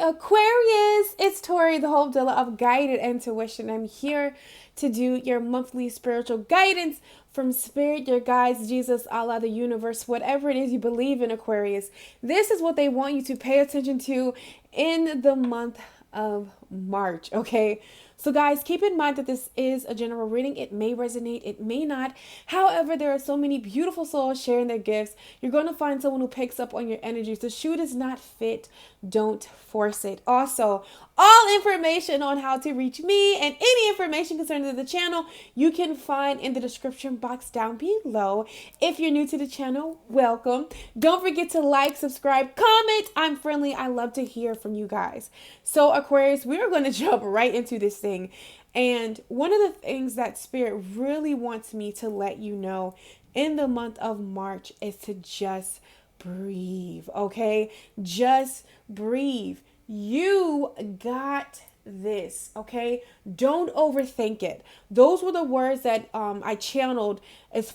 Aquarius, it's Tori, the Hope Dealer of Guided Intuition. I'm here to do your monthly spiritual guidance from Spirit, your guides, Jesus, Allah, the universe, whatever it is you believe in, Aquarius. This is what they want you to pay attention to in the month of March, okay? So guys, keep in mind that this is a general reading. It may resonate, it may not. However, there are so many beautiful souls sharing their gifts. You're going to find someone who picks up on your energies. The shoe does not fit. Don't force it. Also, all information on how to reach me and any information concerning the channel you can find in the description box down below. If you're new to the channel, welcome. Don't forget to like, subscribe, comment. I'm friendly. I love to hear from you guys. So Aquarius, we are going to jump right into this thing. And one of the things that Spirit really wants me to let you know in the month of March is to just breathe, okay? Just breathe. You got this, okay? Don't overthink it. Those were the words that I channeled as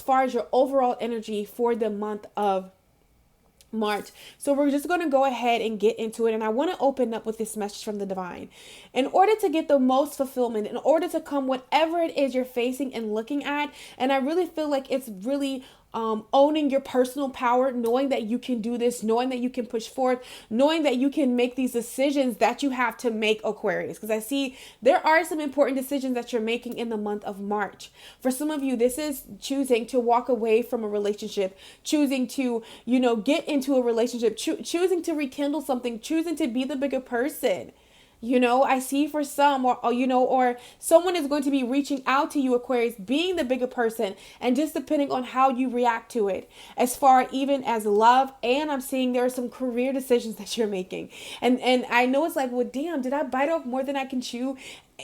far as your overall energy for the month of March. So we're just going to go ahead and get into it. And I want to open up with this message from the divine. In order to get the most fulfillment, in order to come whatever it is you're facing and looking at, and I really feel like it's really owning your personal power, knowing that you can do this, knowing that you can push forth, knowing that you can make these decisions that you have to make, Aquarius. Because I see there are some important decisions that you're making in the month of March. For some of you, this is choosing to walk away from a relationship, choosing to, get into a relationship, choosing to rekindle something, choosing to be the bigger person. I see for some, or someone is going to be reaching out to you, Aquarius, being the bigger person, and just depending on how you react to it, as far even as love. And I'm seeing there are some career decisions that you're making. And I know it's like, well, damn, did I bite off more than I can chew?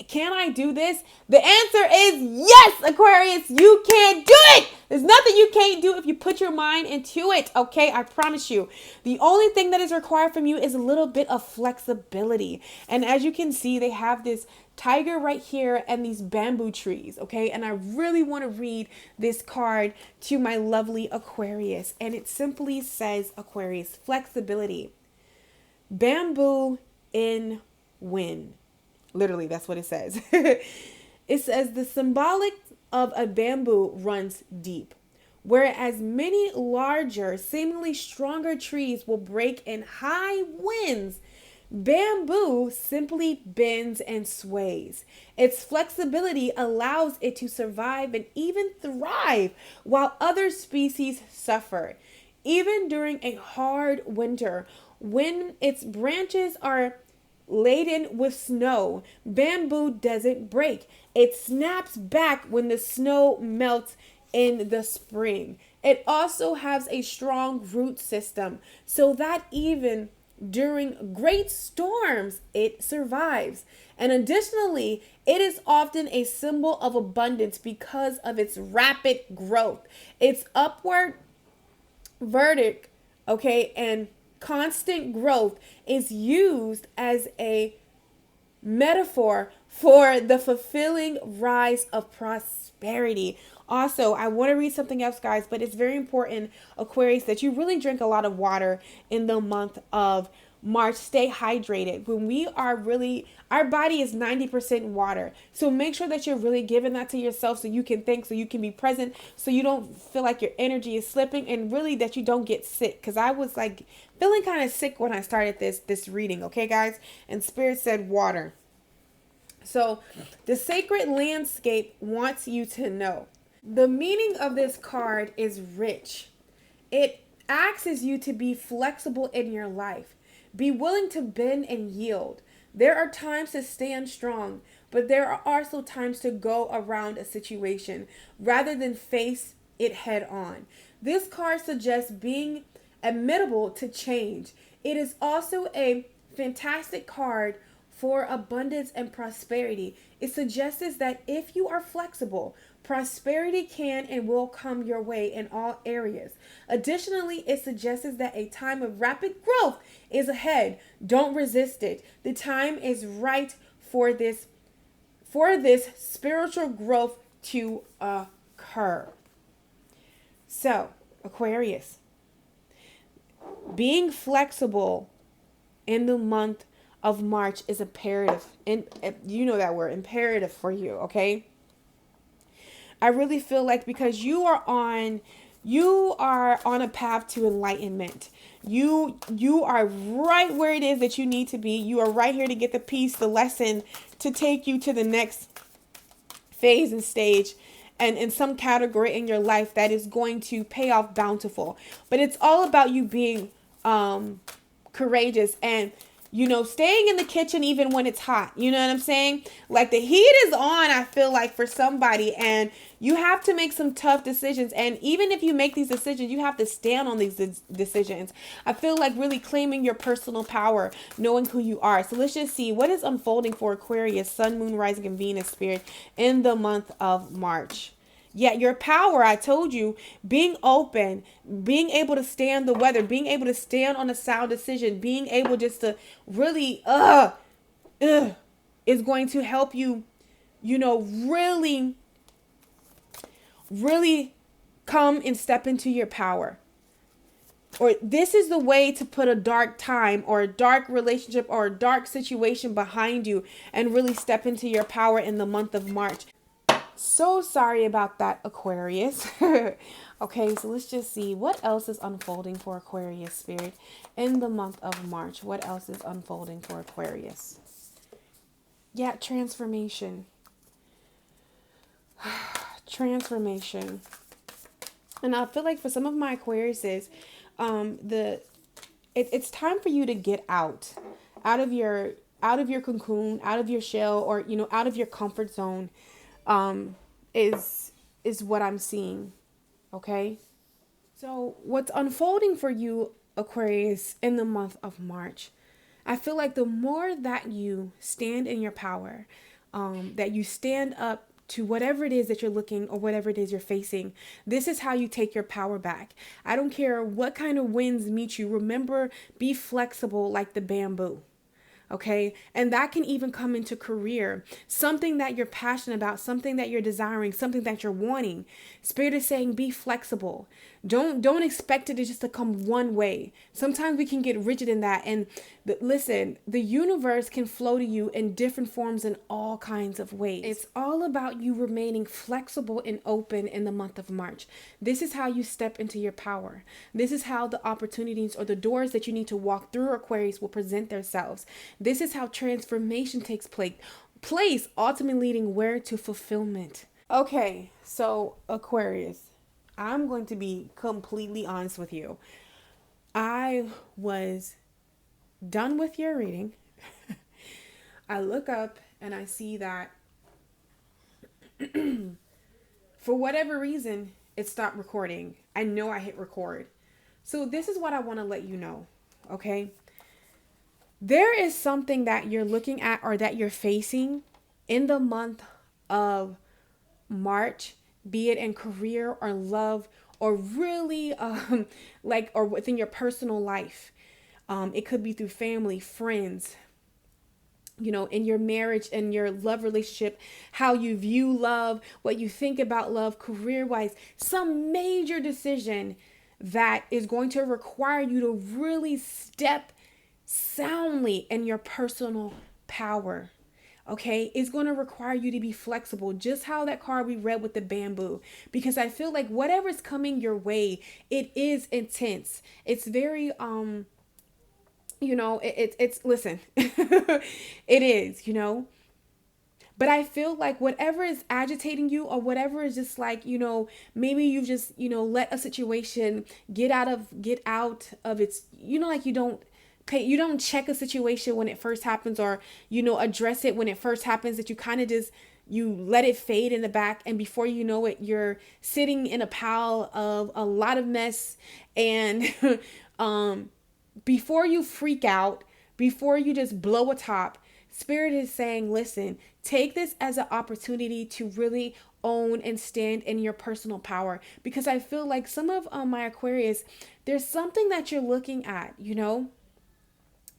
Can I do this? The answer is yes, Aquarius, you can do it. There's nothing you can't do if you put your mind into it, okay? I promise you. The only thing that is required from you is a little bit of flexibility. And as you can see, they have this tiger right here and these bamboo trees, okay? And I really want to read this card to my lovely Aquarius. And it simply says, Aquarius, flexibility. Bamboo in wind. Literally, that's what it says. It says the symbolic of a bamboo runs deep, whereas many larger, seemingly stronger trees will break in high winds. Bamboo simply bends and sways. Its flexibility allows it to survive and even thrive, while other species suffer. Even during a hard winter, when its branches are laden with snow, bamboo doesn't break. It snaps back when the snow melts in the spring. It also has a strong root system, so that even during great storms, it survives. And additionally, it is often a symbol of abundance because of its rapid growth. Its upward verdict, okay, and constant growth is used as a metaphor for the fulfilling rise of prosperity. Also, I want to read something else, guys, but it's very important, Aquarius, that you really drink a lot of water in the month of March. Stay hydrated. When we are really, our body is 90% water. So make sure that you're really giving that to yourself so you can think, so you can be present, so you don't feel like your energy is slipping, and really that you don't get sick. Because I was like feeling kind of sick when I started this reading, okay, guys? And Spirit said water. So the sacred landscape wants you to know. The meaning of this card is rich. It asks you to be flexible in your life. Be willing to bend and yield. There are times to stand strong, but there are also times to go around a situation rather than face it head on. This card suggests being amenable to change. It is also a fantastic card for abundance and prosperity. It suggests that if you are flexible, prosperity can and will come your way in all areas. Additionally, it suggests that a time of rapid growth is ahead. Don't resist it. The time is right for this spiritual growth to occur. So, Aquarius, being flexible in the month of March is imperative. And you know that word, imperative, for you, okay? I really feel like because you are on a path to enlightenment. You are right where it is that you need to be. You are right here to get the piece, the lesson to take you to the next phase and stage, and in some category in your life that is going to pay off bountiful. But it's all about you being courageous and staying in the kitchen even when it's hot. You know what I'm saying? Like, the heat is on, I feel like, for somebody, and you have to make some tough decisions. And even if you make these decisions, you have to stand on these decisions. I feel like really claiming your personal power, knowing who you are. So let's just see what is unfolding for Aquarius, Sun, Moon, Rising, and Venus spirit in the month of March. Yeah, your power, I told you, being open, being able to stand the weather, being able to stand on a sound decision, being able just to really, is going to help you, really, really come and step into your power. Or this is the way to put a dark time or a dark relationship or a dark situation behind you and really step into your power in the month of March. So sorry about that, Aquarius. Okay, so let's just see what else is unfolding for Aquarius spirit in the month of March. What else is unfolding for Aquarius? Yeah, transformation. Transformation. And I feel like for some of my Aquariuses, it's time for you to get out of your cocoon, out of your shell, or out of your comfort zone. Is what I'm seeing. Okay. So what's unfolding for you, Aquarius, in the month of March, I feel like the more that you stand in your power, that you stand up to whatever it is that you're looking or whatever it is you're facing, this is how you take your power back. I don't care what kind of winds meet you. Remember, be flexible like the bamboo. Okay. And that can even come into career, something that you're passionate about, something that you're desiring, something that you're wanting. Spirit is saying, be flexible. Don't expect it to come one way. Sometimes we can get rigid in that. And listen, the universe can flow to you in different forms in all kinds of ways. It's all about you remaining flexible and open in the month of March. This is how you step into your power. This is how the opportunities or the doors that you need to walk through, Aquarius, will present themselves. This is how transformation takes place, ultimately leading where? To fulfillment. Okay, so Aquarius, I'm going to be completely honest with you. I was done with your reading. I look up and I see that for whatever reason, it stopped recording. I know I hit record. So this is what I want to let you know, okay? There is something that you're looking at or that you're facing in the month of March, be it in career or love or really or within your personal life. It could be through family, friends, in your marriage and your love relationship, how you view love, what you think about love, career-wise, some major decision that is going to require you to really step soundly in your personal power. Okay, it's going to require you to be flexible, just how that card we read with the bamboo, because I feel like whatever's coming your way, it is intense. It's very it's listen, it is, but I feel like whatever is agitating you or whatever is just like, maybe you just, let a situation get out of its, like you don't check a situation when it first happens, or, address it when it first happens, that you kind of just, you let it fade in the back. And before you know it, you're sitting in a pile of a lot of mess. And, before you freak out, before you just blow a top, Spirit is saying, listen, take this as an opportunity to really own and stand in your personal power. Because I feel like some of my Aquarius, there's something that you're looking at,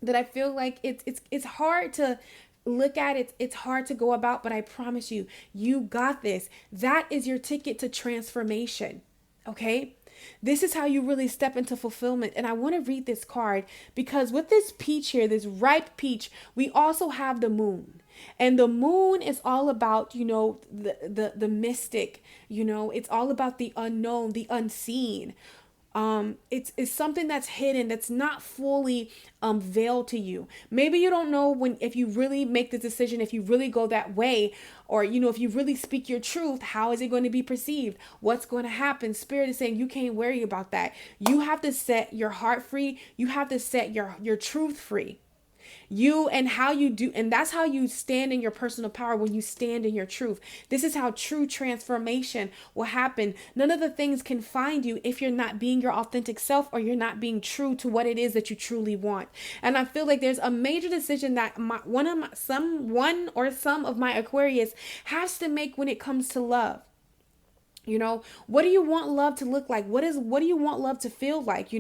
that I feel like it's hard to look at it. It's hard to go about, but I promise you, you got this. That is your ticket to transformation. Okay. This is how you really step into fulfillment. And I want to read this card because with this peach here, this ripe peach, we also have the moon. And the moon is all about, the mystic, it's all about the unknown, the unseen. It's something that's hidden, that's not fully veiled to you. Maybe you don't know if you really make the decision, if you really go that way, or if you really speak your truth, how is it going to be perceived? What's going to happen? Spirit is saying you can't worry about that. You have to set your heart free. You have to set your truth free. And that's how you stand in your personal power, when you stand in your truth. This is how true transformation will happen. None of the things can find you if you're not being your authentic self, or you're not being true to what it is that you truly want. And I feel like there's a major decision that some of my Aquarius has to make when it comes to love. What do you want love to look like? What do you want love to feel like?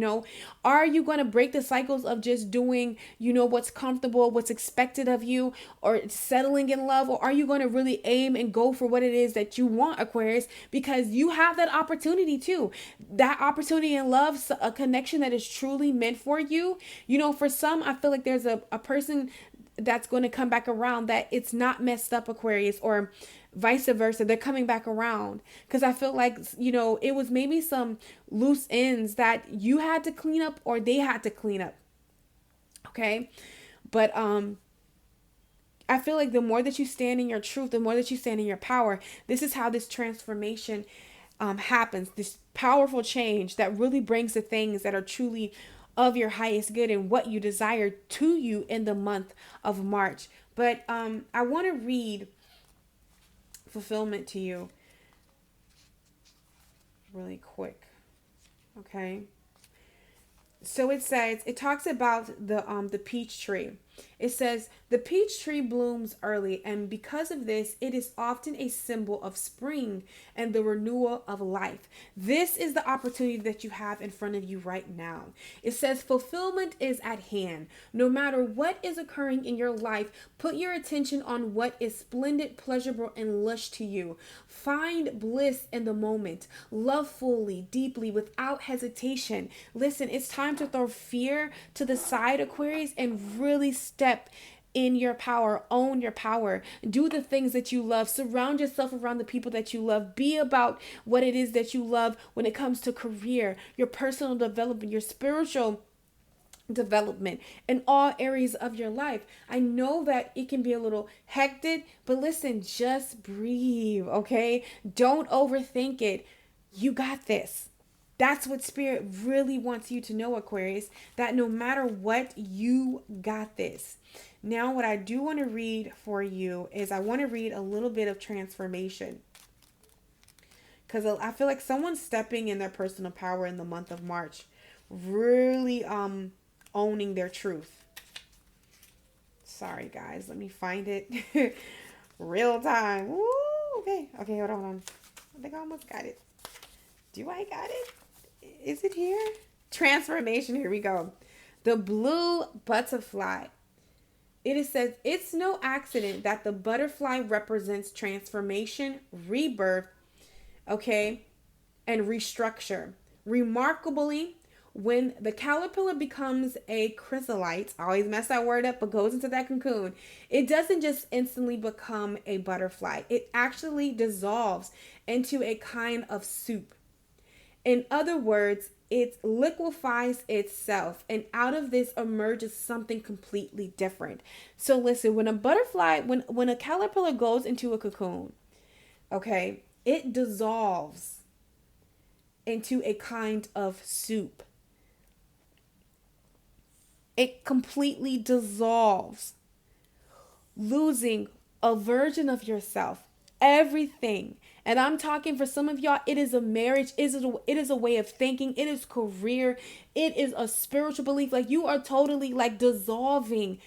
Are you going to break the cycles of just doing, what's comfortable, what's expected of you, or settling in love? Or are you going to really aim and go for what it is that you want, Aquarius? Because you have that opportunity too. That opportunity in love, a connection that is truly meant for you. For some, I feel like there's a person that's going to come back around that it's not messed up, Aquarius, or vice versa. They're coming back around because I feel like, it was maybe some loose ends that you had to clean up, or they had to clean up. Okay. But, I feel like the more that you stand in your truth, the more that you stand in your power, this is how this transformation, happens. This powerful change that really brings the things that are truly of your highest good and what you desire to you in the month of March. But I want to read fulfillment to you really quick. Okay. So it talks about the peach tree. It says, the peach tree blooms early, and because of this, it is often a symbol of spring and the renewal of life. This is the opportunity that you have in front of you right now. It says, fulfillment is at hand. No matter what is occurring in your life, put your attention on what is splendid, pleasurable, and lush to you. Find bliss in the moment. Love fully, deeply, without hesitation. Listen, it's time to throw fear to the side, Aquarius, and really step in your power. Own your power. Do the things that you love. Surround yourself around the people that you love. Be about what it is that you love when it comes to career, your personal development, your spiritual development, in all areas of your life. I know that it can be a little hectic, but listen, just breathe, okay? Don't overthink it. You got this. That's what Spirit really wants you to know, Aquarius, that no matter what, you got this. Now, what I do want to read for you is I want to read a little bit of transformation, because I feel like someone's stepping in their personal power in the month of March, really owning their truth. Sorry, guys. Let me find it. Real time. Woo! Okay, hold on. I think I almost got it. Do I got it? Is it here? Transformation. Here we go. The blue butterfly. It says, it's no accident that the butterfly represents transformation, rebirth, okay, and restructure. Remarkably, when the caterpillar becomes a chrysolite, I always mess that word up, but goes into that cocoon, it doesn't just instantly become a butterfly. It actually dissolves into a kind of soup. In other words, it liquefies itself, and out of this emerges something completely different. So listen, when a butterfly, when a caterpillar goes into a cocoon, okay, it dissolves into a kind of soup. It completely dissolves, losing a version of yourself, everything. And I'm talking for some of y'all, it is a marriage, it is a way of thinking, it is career, it is a spiritual belief. Like, you are totally like dissolving,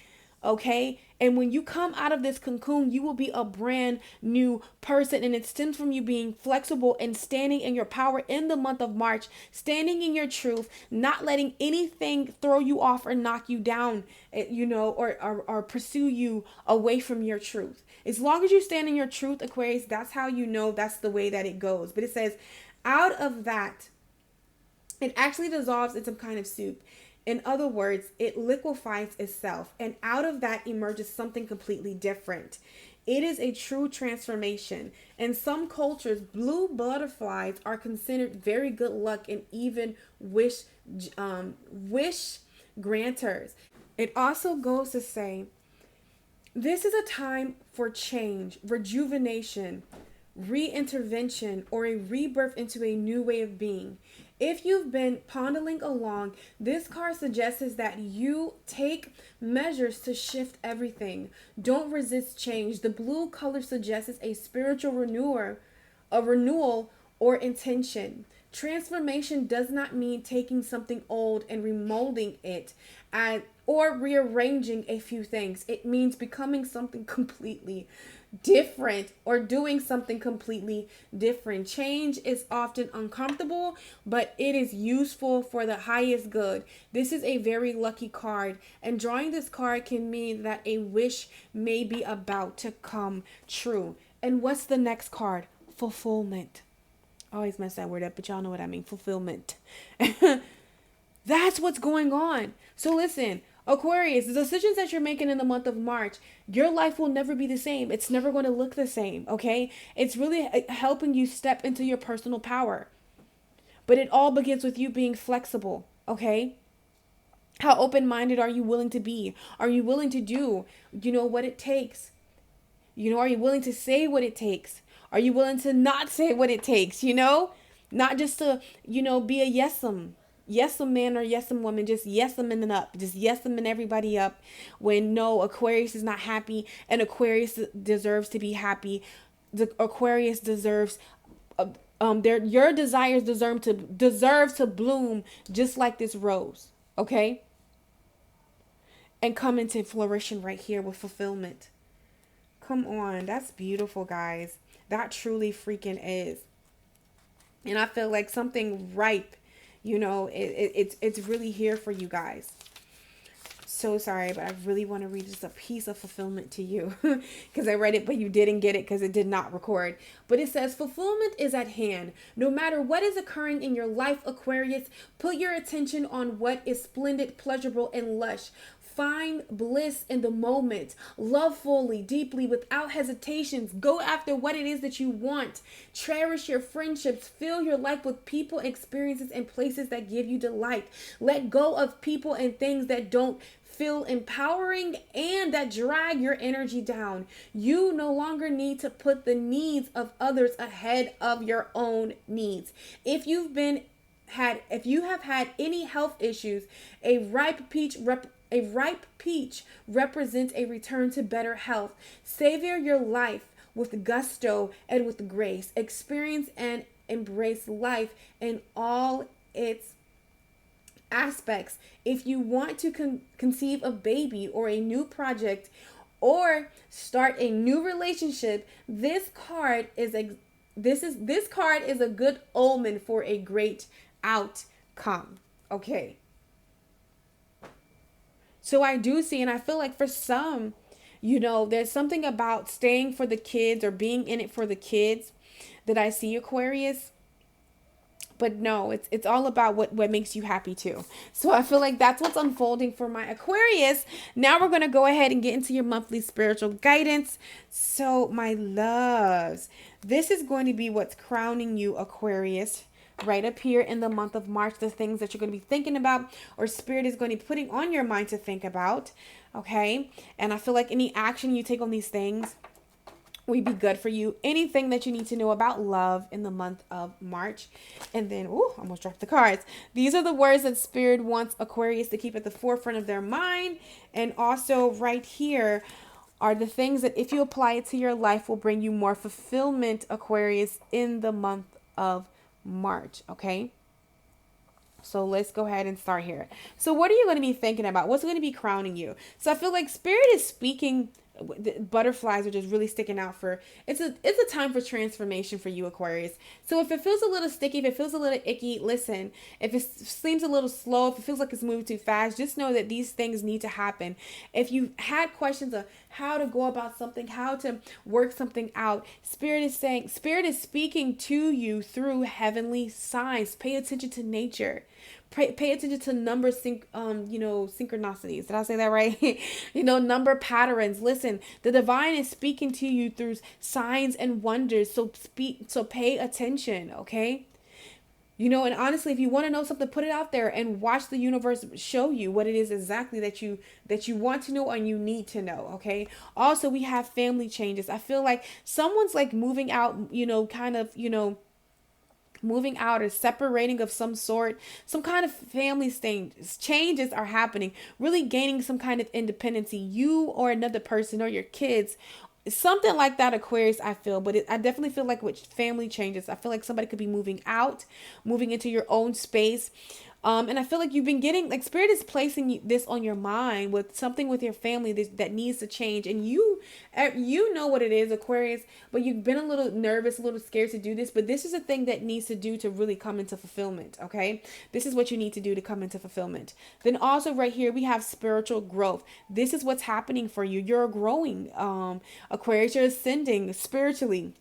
okay? And when you come out of this cocoon, you will be a brand new person. And it stems from you being flexible and standing in your power in the month of March, standing in your truth, not letting anything throw you off or knock you down, or pursue you away from your truth. As long as you stand in your truth, Aquarius, that's how you know that's the way that it goes. But it says, out of that, It actually dissolves in some kind of soup. In other words, it liquefies itself, and out of that emerges something completely different. It is a true transformation. In some cultures, blue butterflies are considered very good luck and even wish granters. It also goes to say this is a time for change, rejuvenation, reintervention, or a rebirth into a new way of being. If you've been pondering along, this card suggests that you take measures to shift everything. Don't resist change. The blue color suggests a spiritual renewal or intention. Transformation does not mean taking something old and remolding it or rearranging a few things. It means becoming something completely different or doing something completely different. Change is often uncomfortable, but it is useful for the highest good. This is a very lucky card, and drawing this card can mean that a wish may be about to come true. And what's the next card? Fulfillment. I always mess that word up, but y'all know what I mean. Fulfillment. That's what's going on. So listen, Aquarius, the decisions that you're making in the month of March, your life will never be the same. It's never going to look the same, okay? It's really helping you step into your personal power. But it all begins with you being flexible, okay? How open-minded are you willing to be? Are you willing to do, what it takes? Are you willing to say what it takes? Are you willing to not say what it takes, Not just to, be a yes'em. Yes-em man or yes-em woman, just yes-em and up. Just yes-em and everybody up. When no, Aquarius is not happy and Aquarius deserves to be happy. The Aquarius deserves your desires deserve to bloom just like this rose, okay? And come into flourishing right here with fulfillment. Come on, that's beautiful, guys. That truly freaking is. And I feel like something ripe, it's really here for you guys. So sorry, but I really want to read just a piece of fulfillment to you because I read it, but you didn't get it because it did not record. But it says, fulfillment is at hand. No matter what is occurring in your life, Aquarius, put your attention on what is splendid, pleasurable, and lush. Find bliss in the moment. Love fully, deeply, without hesitations. Go after what it is that you want. Cherish your friendships. Fill your life with people, experiences, and places that give you delight. Let go of people and things that don't feel empowering and that drag your energy down. You no longer need to put the needs of others ahead of your own needs. If you have had any health issues, a ripe peach represents a return to better health. Savor your life with gusto and with grace. Experience and embrace life in all its aspects. If you want to conceive a baby or a new project or start a new relationship, this card is a good omen for a great outcome. Okay. So I do see, and I feel like for some, there's something about staying for the kids or being in it for the kids that I see, Aquarius. But no, it's all about what makes you happy too. So I feel like that's what's unfolding for my Aquarius. Now we're going to go ahead and get into your monthly spiritual guidance. So my loves, this is going to be what's crowning you, Aquarius. Right up here in the month of March, the things that you're going to be thinking about or Spirit is going to be putting on your mind to think about. Okay. And I feel like any action you take on these things will be good for you. Anything that you need to know about love in the month of March. And then, almost dropped the cards. These are the words that Spirit wants Aquarius to keep at the forefront of their mind. And also right here are the things that if you apply it to your life will bring you more fulfillment, Aquarius, in the month of March. Okay. So let's go ahead and start here. So what are you going to be thinking about? What's going to be crowning you? So I feel like Spirit is speaking the butterflies are just really sticking out for it's a time for transformation for you, Aquarius. So if it feels a little sticky, if it feels a little icky, listen. If it seems a little slow, if it feels like it's moving too fast, just know that these things need to happen. If you had questions of how to go about something, how to work something out, Spirit is speaking to you through heavenly signs. Pay attention to nature. Pay attention to synchronicities. Did I say that right? Number patterns. Listen, the divine is speaking to you through signs and wonders. So pay attention, okay? And honestly, if you want to know something, put it out there and watch the universe show you what it is exactly that you want to know and you need to know, okay? Also, we have family changes. I feel like someone's like moving out, moving out or separating of some sort, some kind of family changes are happening, really gaining some kind of independency, you or another person or your kids, something like that, Aquarius. I feel, but I definitely feel like with family changes, I feel like somebody could be moving out, moving into your own space. And I feel like you've been getting, like, Spirit is placing this on your mind with something with your family that needs to change. And you know what it is, Aquarius, but you've been a little nervous, a little scared to do this. But this is a thing that needs to do to really come into fulfillment, okay? This is what you need to do to come into fulfillment. Then also right here, we have spiritual growth. This is what's happening for you. You're growing, Aquarius. You're ascending spiritually.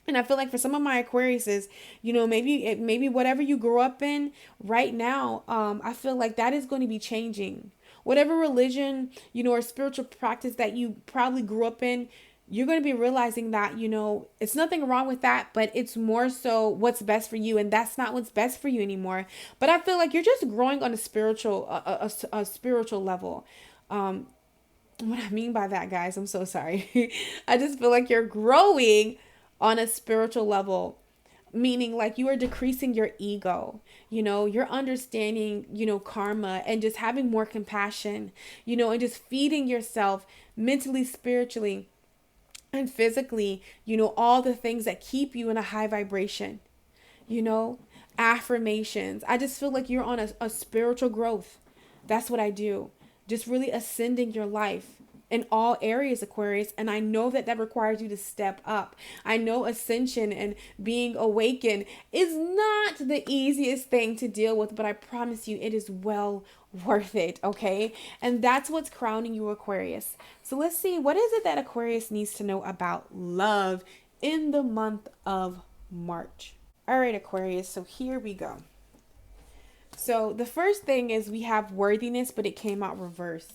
And I feel like for some of my Aquariuses, maybe whatever you grew up in right now, I feel like that is going to be changing. Whatever religion, or spiritual practice that you probably grew up in, you're going to be realizing that, it's nothing wrong with that, but it's more so what's best for you. And that's not what's best for you anymore. But I feel like you're just growing on a spiritual level. What I mean by that, guys, I'm so sorry. I just feel like you're growing on a spiritual level, meaning like you are decreasing your ego, you're understanding, karma, and just having more compassion, and just feeding yourself mentally, spiritually, and physically, all the things that keep you in a high vibration, affirmations. I just feel like you're on a spiritual growth. That's what I do. Just really ascending your life in all areas, Aquarius. And I know that requires you to step up. I know ascension and being awakened is not the easiest thing to deal with, but I promise you it is well worth it, okay? And that's what's crowning you, Aquarius. So let's see, what is it that Aquarius needs to know about love in the month of March? All right, Aquarius, so here we go. So the first thing is we have worthiness, but it came out reversed.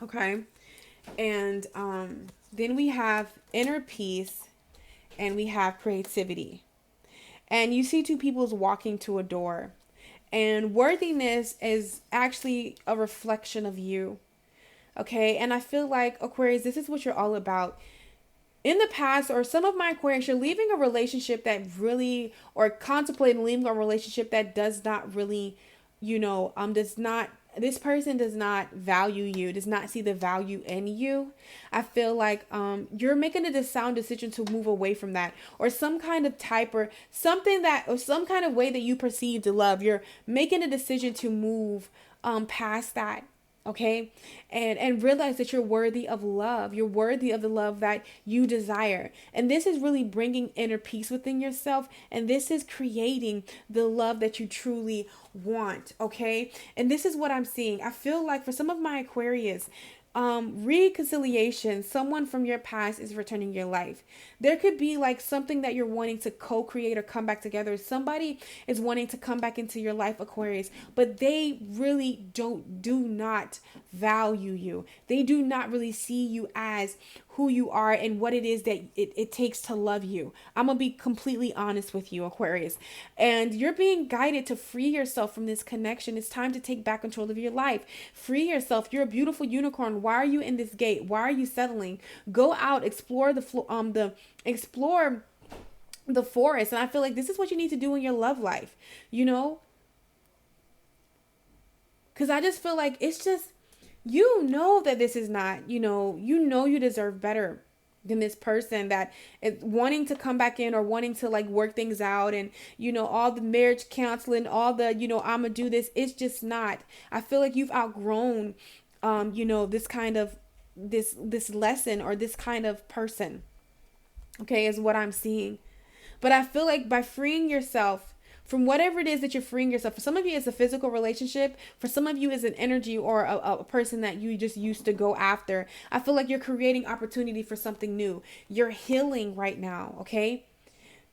Okay. And then we have inner peace and we have creativity. And you see two people's walking to a door. And worthiness is actually a reflection of you. Okay. And I feel like, Aquarius, this is what you're all about. In the past, or some of my Aquarius, you're leaving a relationship that really, or contemplating leaving a relationship that does not really, this person does not value you, does not see the value in you. I feel like you're making a sound decision to move away from that, or some kind of type, or something that, or some kind of way that you perceive to love. You're making a decision to move past that. Okay. And realize that you're worthy of love. You're worthy of the love that you desire. And this is really bringing inner peace within yourself. And this is creating the love that you truly want. Okay. And this is what I'm seeing. I feel like for some of my Aquarius, reconciliation, someone from your past is returning your life. There could be like something that you're wanting to co-create or come back together. Somebody is wanting to come back into your life, Aquarius, but they really do not value you. They do not really see you as who you are and what it is that it takes to love you. I'm gonna be completely honest with you, Aquarius. And you're being guided to free yourself from this connection. It's time to take back control of your life. Free yourself. You're a beautiful unicorn. Why are you in this gate? Why are you settling? Go out, explore the forest. And I feel like this is what you need to do in your love life, because I just feel like it's just, that this is not, you deserve better than this person that is wanting to come back in or wanting to like work things out, and all the marriage counseling, all the I'ma do this. It's just not. I feel like you've outgrown this kind of this lesson or this kind of person. Okay, is what I'm seeing. But I feel like by freeing yourself from whatever it is that you're freeing yourself, for some of you it's a physical relationship, for some of you is an energy or a person that you just used to go after. I feel like you're creating opportunity for something new. You're healing right now, okay?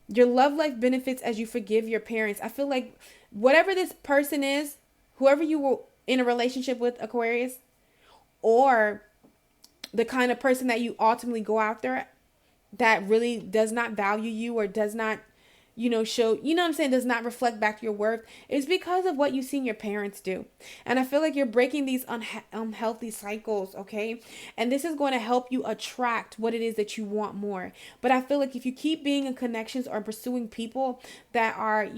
Your love life benefits as you forgive your parents. I feel like whatever this person is, whoever you were in a relationship with, Aquarius, or the kind of person that you ultimately go after that really does not value you or does not, show, what I'm saying, does not reflect back your worth, is because of what you've seen your parents do. And I feel like you're breaking these unhealthy cycles, okay? And this is going to help you attract what it is that you want more. But I feel like if you keep being in connections or pursuing people that are,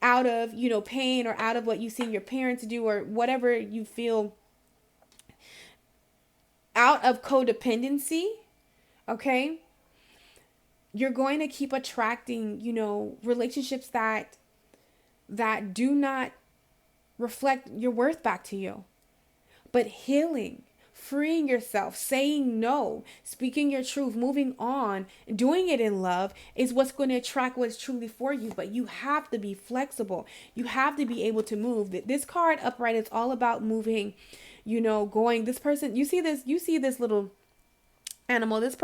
out of, pain, or out of what you've seen your parents do, or whatever you feel, out of codependency, okay, you're going to keep attracting, relationships that do not reflect your worth back to you. But healing, freeing yourself, saying no, speaking your truth, moving on, doing it in love is what's going to attract what's truly for you. But you have to be flexible. You have to be able to move. This card upright is all about moving, going. This person, you see this little animal. This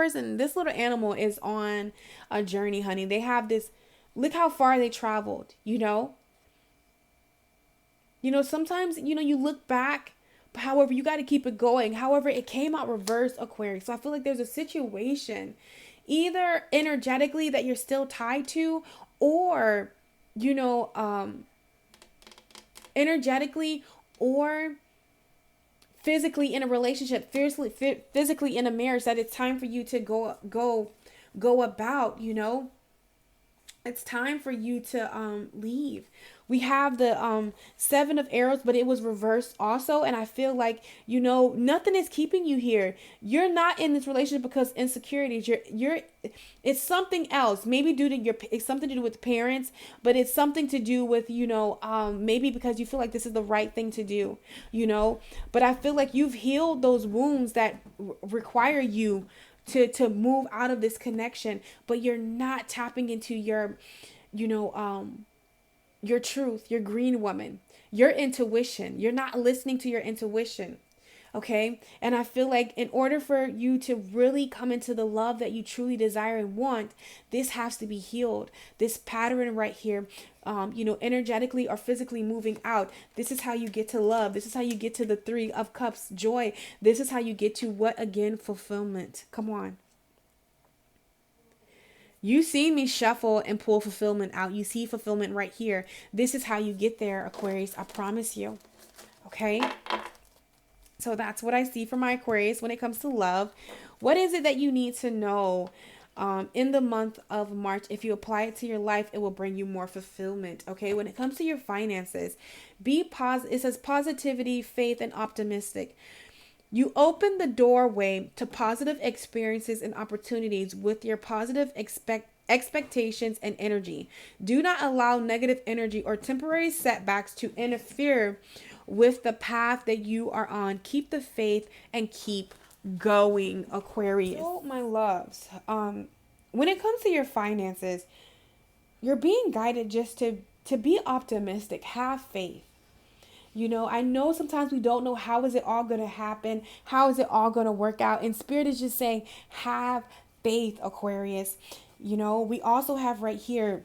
little animal is on a journey, honey. They have this, look how far they traveled, sometimes, you look back, but however, you got to keep it going. However, it came out reverse, Aquarius. So I feel like there's a situation either energetically that you're still tied to, or, energetically or physically in a relationship, physically in a marriage, that it's time for you to go about, it's time for you to leave. We have the 7 of arrows, but it was reversed also. And I feel like, nothing is keeping you here. You're not in this relationship because insecurities. It's something else. Maybe it's something to do with parents, but it's something to do with, maybe because you feel like this is the right thing to do, But I feel like you've healed those wounds that require you to move out of this connection, but you're not tapping into your truth, your green woman, your intuition. You're not listening to your intuition. Okay. And I feel like in order for you to really come into the love that you truly desire and want, this has to be healed. This pattern right here, energetically or physically moving out. This is how you get to love. This is how you get to the 3 of cups, joy. This is how you get to what again? Fulfillment. Come on. You see me shuffle and pull fulfillment out. You see fulfillment right here. This is how you get there, Aquarius. I promise you. Okay? So that's what I see for my Aquarius when it comes to love. What is it that you need to know in the month of March? If you apply it to your life, it will bring you more fulfillment. Okay? When it comes to your finances, be positive. It says positivity, faith, and optimistic. You open the doorway to positive experiences and opportunities with your positive expectations and energy. Do not allow negative energy or temporary setbacks to interfere with the path that you are on. Keep the faith and keep going, Aquarius. So, my loves, when it comes to your finances, you're being guided just to be optimistic, have faith. I know sometimes we don't know how is it all going to happen? How is it all going to work out? And Spirit is just saying, have faith, Aquarius. We also have right here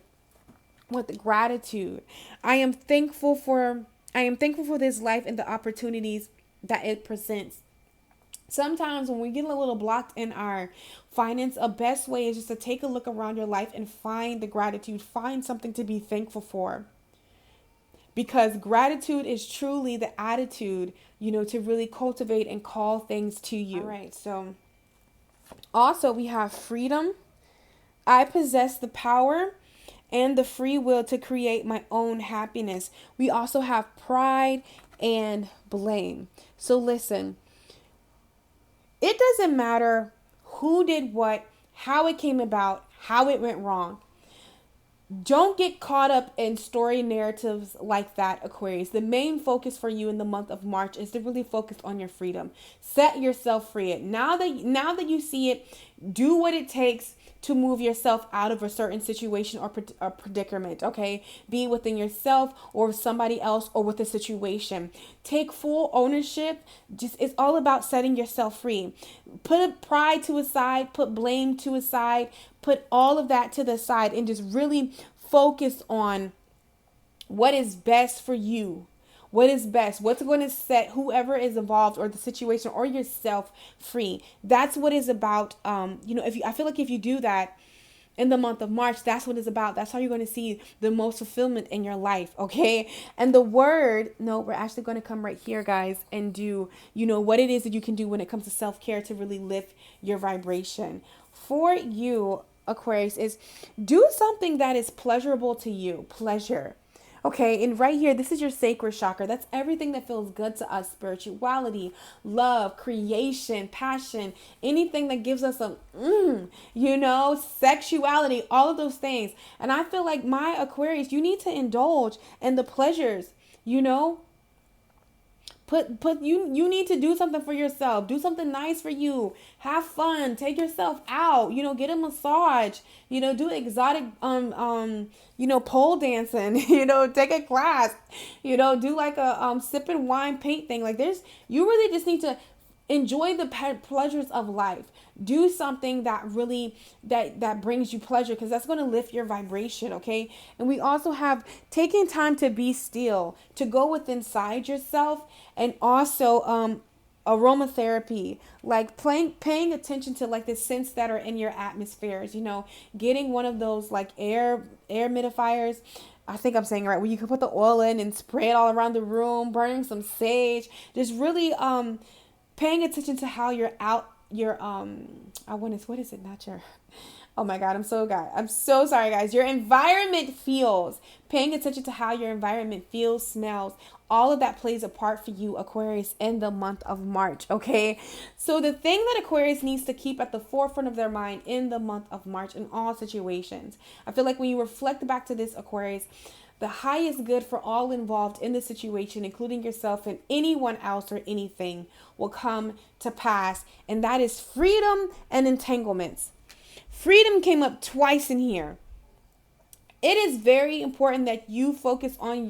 with the gratitude. I am thankful for this life and the opportunities that it presents. Sometimes when we get a little blocked in our finance, a best way is just to take a look around your life and find the gratitude, find something to be thankful for. Because gratitude is truly the attitude, to really cultivate and call things to you. All right. So also we have freedom. I possess the power and the free will to create my own happiness. We also have pride and blame. So listen, it doesn't matter who did what, how it came about, how it went wrong. Don't get caught up in story narratives like that, Aquarius. The main focus for you in the month of March is to really focus on your freedom. Set yourself free. Now that you see it, do what it takes to move yourself out of a certain situation or predicament, okay? Be it within yourself or with somebody else or with a situation. Take full ownership. Just it's all about setting yourself free. Put pride to a side, put blame to a side, put all of that to the side and just really focus on what is best for you. What is best? What's going to set whoever is involved or the situation or yourself free? That's what it's about. I feel like if you do that in the month of March, that's what it's about. That's how you're going to see the most fulfillment in your life. Okay. And the word, no, we're actually going to come right here, guys, and do, what it is that you can do when it comes to self-care to really lift your vibration. For you, Aquarius, is do something that is pleasurable to you. Pleasure. Okay, and right here, this is your sacral chakra. That's everything that feels good to us. Spirituality, love, creation, passion, anything that gives us a, sexuality, all of those things. And I feel like my Aquarius, you need to indulge in the pleasures, you need to do something for yourself. Do something nice for you. Have fun. Take yourself out. Get a massage. Do exotic pole dancing. Take a class. Do like a sipping wine paint thing. Like you really just need to enjoy the pleasures of life. Do something that really that brings you pleasure, because that's going to lift your vibration. Okay. And we also have taking time to be still, to go within inside yourself, and also aromatherapy, like paying attention to like the scents that are in your atmospheres, getting one of those like air humidifiers. I think I'm saying it right, where you can put the oil in and spray it all around the room, burning some sage, just really paying attention to how oh my God, I'm so sorry, guys. Your environment feels. Paying attention to how your environment feels, smells, all of that plays a part for you, Aquarius, in the month of March, okay? So the thing that Aquarius needs to keep at the forefront of their mind in the month of March in all situations, I feel like when you reflect back to this, Aquarius, the highest good for all involved in the situation, including yourself and anyone else or anything, will come to pass. And that is freedom and entanglements. Freedom came up twice in here. It is very important that you focus on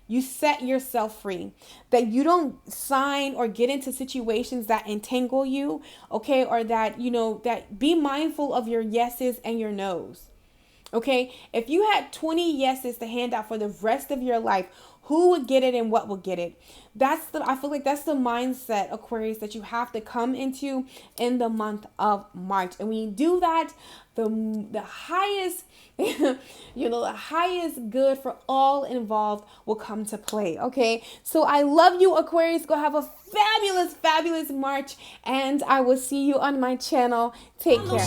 you set yourself free, that you don't sign or get into situations that entangle you, okay? Or that, that be mindful of your yeses and your nos. Okay, if you had 20 yeses to hand out for the rest of your life, who would get it and what would get it? I feel like that's the mindset, Aquarius, that you have to come into in the month of March. And when you do that, the highest, the highest good for all involved will come to play. Okay, so I love you, Aquarius. Go have a fabulous, fabulous March, and I will see you on my channel. Take care.